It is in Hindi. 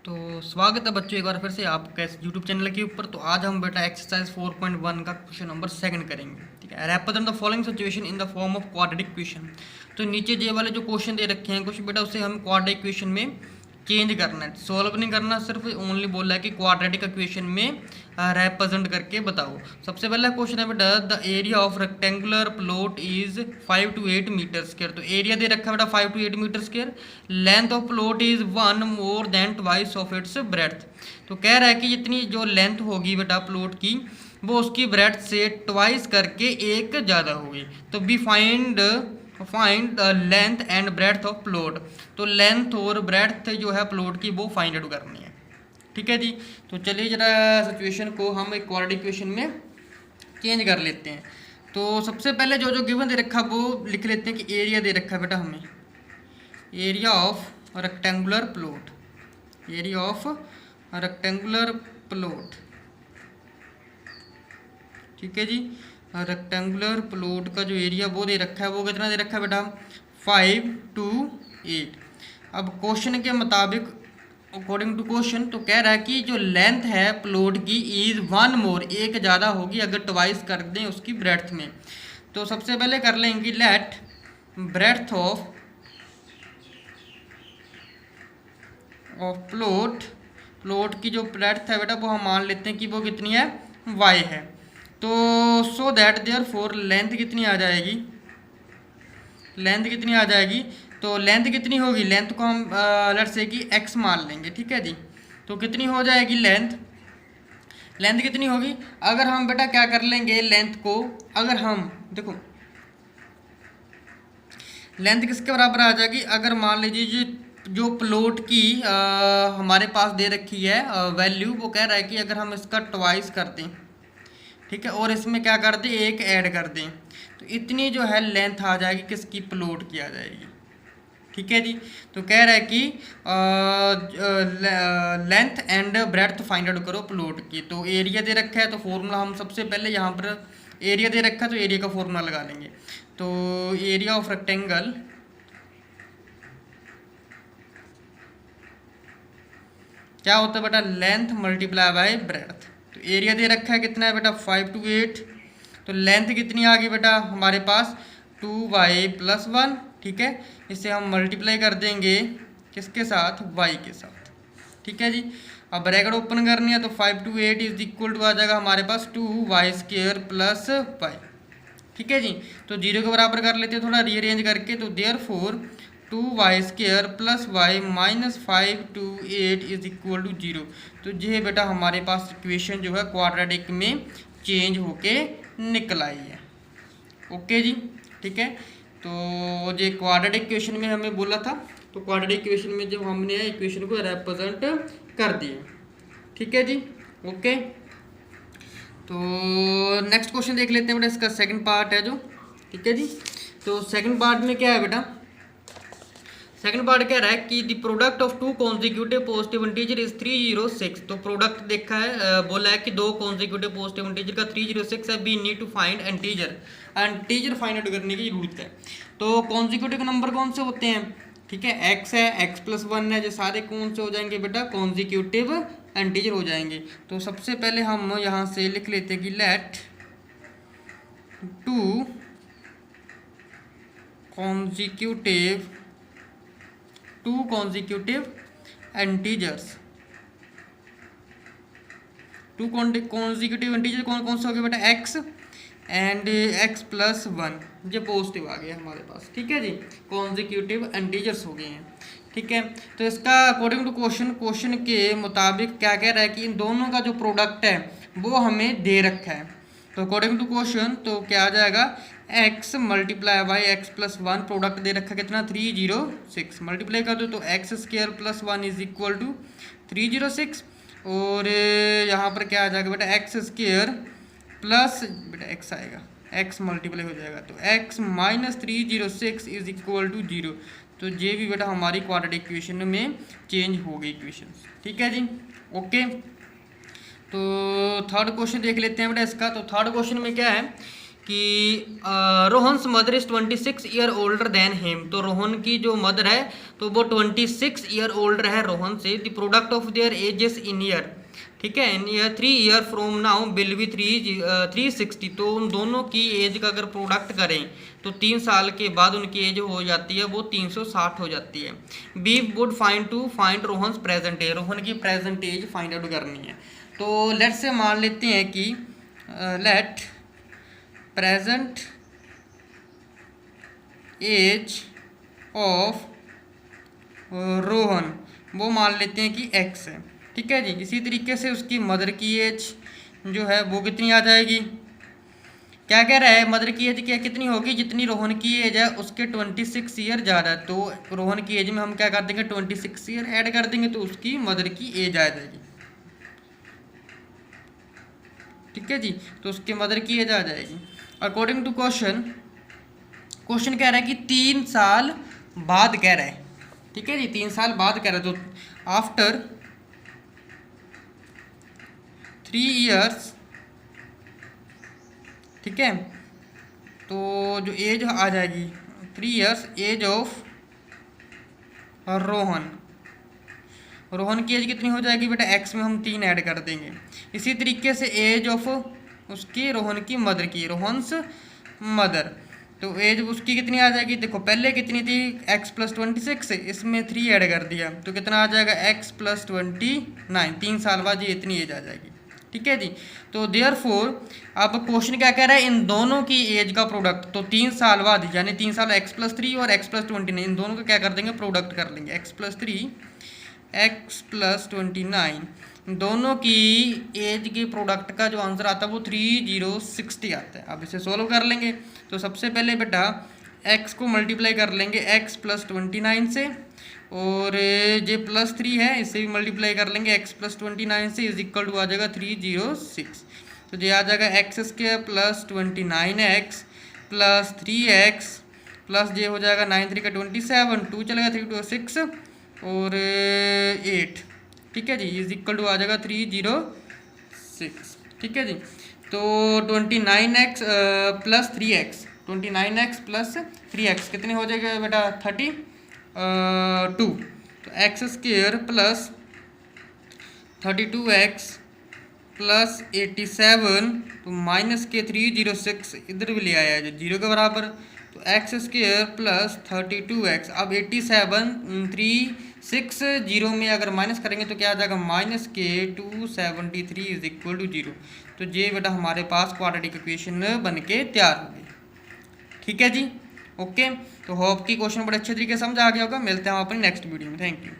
तो स्वागत है बच्चों एक बार फिर से आपका इस यूट्यूब चैनल के ऊपर। तो आज हम बेटा एक्सरसाइज 4.1 का क्वेश्चन नंबर 2 करेंगे। ठीक है, represent the following situation in the form of quadratic question. तो नीचे ये वाले जो क्वेश्चन दे रखे हैं कुछ बेटा उसे हम क्वाड्रेटिक क्वेश्चन में चेंज करना है, सॉल्व नहीं करना, सिर्फ ओनली बोला है कि क्वाड्रेटिक इक्वेशन में रिप्रेजेंट करके बताओ। सबसे पहला क्वेश्चन है बेटा the area of rectangular plot is 5 to 8 metre square. तो एरिया दे रखा है बेटा 5 to 8 metre square. Length of plot is 1 more than twice of its breadth. तो कह रहा है कि जितनी जो लेंथ होगी बेटा प्लॉट की वो उसकी ब्रेड्थ से ट्वाइस करके एक ज़्यादा होगी। तो we find the length and breadth of plot. तो लेंथ और ब्रेड्थ जो है प्लॉट की वो फाइंड आउट करनी है। ठीक है जी। तो चलिए जरा सिचुएशन को हम एक क्वाड्रेटिक इक्वेशन में चेंज कर लेते हैं। तो सबसे पहले जो जो गिवन दे रखा वो लिख लेते हैं कि एरिया दे रखा है बेटा हमें, area of rectangular plot, area of rectangular plot. ठीक है जी, रेक्टेंगुलर प्लॉट का जो एरिया वो दे रखा है वो कितना दे रखा है बेटा 5 to 8। अब क्वेश्चन के मुताबिक अकॉर्डिंग टू क्वेश्चन तो कह रहा है कि जो लेंथ है प्लॉट की इज 1 more, एक ज़्यादा होगी अगर ट्वाइस कर दें उसकी ब्रेड्थ में। तो सबसे पहले कर लेंगे लेट ब्रेड्थ ऑफ प्लॉट की जो ब्रेड्थ है बेटा वो हम मान लेते हैं कि वो कितनी है y है। तो so that therefore length कितनी आ जाएगी, लेंथ कितनी आ जाएगी। तो लेंथ कितनी होगी, लेंथ को हम लेट से कि x मान लेंगे। ठीक है जी। तो कितनी हो जाएगी लेंथ, लेंथ कितनी होगी। अगर हम बेटा क्या कर लेंगे लेंथ को, अगर हम देखो लेंथ किसके बराबर आ जाएगी, अगर मान लीजिए जो प्लॉट की हमारे पास दे रखी है वैल्यू, वो कह रहा है कि अगर हम इसका ट्वाइस कर दें, ठीक है, और इसमें क्या कर दें एक ऐड कर दें, तो इतनी जो है लेंथ आ जाएगी किसकी, प्लॉट की आ जाएगी। ठीक है जी। तो कह रहा है कि length and breadth find out करो प्लॉट की। तो एरिया दे रखा है तो फॉर्मूला हम सबसे पहले यहाँ पर एरिया दे रखा है तो एरिया का फॉर्मूला लगा लेंगे। तो एरिया ऑफ रेक्टेंगल क्या होता है बेटा लेंथ मल्टीप्लाई बाय ब्रेड्थ। तो एरिया दे रखा है कितना है बेटा 5 to 8। तो लेंथ कितनी आ गई बेटा हमारे पास 2y+1। ठीक है, इसे हम मल्टीप्लाई कर देंगे किसके साथ, y के साथ। ठीक है जी। अब ब्रैकेट ओपन करनी है तो 5 to 8 इज इक्वल टू आ जाएगा हमारे पास 2y² + y। ठीक है जी। तो 0 के बराबर कर लेते हैं थोड़ा रीअरेंज करके। तो therefore 2y² + y -5 to 8 is equal to 0। तो ये बेटा हमारे पास इक्वेशन जो है क्वाड्रेटिक में चेंज होके निकल आई है। ओके जी। ठीक है। तो ये क्वाड्रेटिक इक्वेशन में हमें बोला था, तो क्वाड्रेटिक इक्वेशन में जब हमने इक्वेशन को रिप्रेजेंट कर दिया। ठीक है जी। ओके। तो नेक्स्ट क्वेश्चन देख लेते हैं बेटा, इसका सेकंड पार्ट है जो। ठीक है जी। तो सेकंड पार्ट में क्या है बेटा, सेकंड पार्ट कह रहा है कि the product of two consecutive positive integer is 306। तो प्रोडक्ट देखा है, बोला है कि दो कॉन्जिक्यूटिव पॉजिटिव इंटीजर का 306 है। We need to find integer, integer find out करने की जरूरत है। तो कॉन्जिक्यूटिव नंबर कौन से होते हैं, ठीक है, x है, x+1 है, जो सारे कौन से हो जाएंगे बेटा कॉन्जिक्यूटिव इंटीजर हो जाएंगे। तो सबसे पहले हम यहाँ से लिख लेते हैं कि let two consecutive integers, two consecutive integer कौन कौन से हो गए बेटा x एंड x+1, ये पॉजिटिव आ गया हमारे पास। ठीक है जी, कॉन्जिक्यूटिव इंटीजर्स हो गए हैं। ठीक है। तो इसका अकॉर्डिंग टू क्वेश्चन के मुताबिक क्या कह रहा है कि इन दोनों का जो प्रोडक्ट है वो हमें दे रखा है। तो अकॉर्डिंग टू क्वेश्चन तो क्या आ जाएगा x × x+1, प्रोडक्ट दे रखा कितना 306, मल्टीप्लाई कर दो तो x² + 1 इज इक्वल टू 306। और यहाँ पर क्या आ जाएगा बेटा x² प्लस बेटा x आएगा, x मल्टीप्लाई हो जाएगा तो x -306 इज इक्वल टू 0। तो ये भी बेटा हमारी क्वाड्रेटिक इक्वेशन में चेंज हो गई इक्वेशन। ठीक है जी। ओके। तो थर्ड क्वेश्चन देख लेते हैं बेटा इसका। तो थर्ड क्वेश्चन में क्या है कि Rohan's mother is 26 year older than him. तो रोहन की जो मदर है तो वो 26 ईयर ओल्डर है रोहन से। The product of their ages in year, ठीक है, in year 3 year from now will be 360। तो उन दोनों की एज का अगर प्रोडक्ट करें तो 3 साल के बाद उनकी एज हो जाती है वो 360 हो जाती है। We would find Rohan's present age, Rohan की प्रेजेंट एज फाइंड आउट करनी है। तो लेट से मान लेते हैं कि let present age of Rohan वो मान लेते हैं कि x है, ठीक है जी। इसी तरीके से उसकी मदर की एज जो है वो कितनी आ जाएगी, क्या कह रहा है, मदर की एज क्या कितनी होगी, जितनी रोहन की एज है उसके 26 ईयर ज़्यादा है। तो रोहन की एज में हम क्या कर देंगे 26 ईयर ऐड कर देंगे तो उसकी मदर की एज आ जाएगी, ठीक है जी। तो उसके मदर की एज आ जाएगी अकॉर्डिंग टू क्वेश्चन। क्वेश्चन कह रहा है कि 3 साल बाद कह रहा है, ठीक है जी, 3 साल बाद कह रहा है। तो आफ्टर 3 ईयर्स, ठीक है, तो जो एज आ जाएगी 3 years age of Rohan, Rohan की एज कितनी हो जाएगी बेटा, एक्स में हम 3 ऐड कर देंगे। इसी तरीके से एज ऑफ उसकी रोहन की मदर की, रोहन्स मदर, तो एज उसकी कितनी आ जाएगी, देखो पहले कितनी थी x प्लस 26, इसमें 3 ऐड कर दिया तो कितना आ जाएगा x प्लस 29, 3 साल बाद ये इतनी एज आ जाएगी, ठीक है जी। तो देयरफॉर अब क्वेश्चन क्या कह रहा है, इन दोनों की एज का प्रोडक्ट, तो 3 साल बाद यानी 3 साल x प्लस 3 और x प्लस 29, इन दोनों का क्या कर देंगे प्रोडक्ट कर लेंगे, x प्लस 3 x प्लस 29, दोनों की एज के प्रोडक्ट का जो आंसर आता है वो 3060 आता है। अब इसे सोल्व कर लेंगे तो सबसे पहले बेटा x को मल्टीप्लाई कर लेंगे x प्लस 29 से, और जे प्लस 3 है इसे भी मल्टीप्लाई कर लेंगे x प्लस 29 से, इज इक्वल टू आ जाएगा 306। तो ये आ जाएगा x square plus 29x plus 3x plus J हो जाएगा 9 3 का 27, 2 चलेगा 3 2 6 और 8, ठीक है जी, इज इक्वल टू आ जाएगा 306, ठीक है जी। तो 29x plus 3x, 29x plus 3x कितने हो जाएगा बेटा 32, तो x square plus 32x plus 87, तो माइनस के 306 इधर भी ले आया है जीरो के बराबर, तो एक्स स्क्वायर प्लस 32x, अब 87 360 में अगर माइनस करेंगे तो क्या आ जाएगा माइनस के 273 इज इक्वल टू 0। तो ये बेटा हमारे पास क्वाड्रेटिक इक्वेशन बन के तैयार हो गई, ठीक है जी, ओके। तो होप की क्वेश्चन बड़े अच्छे तरीके से समझ आ गया होगा। मिलते हैं हम अपनी नेक्स्ट वीडियो में, थैंक यू।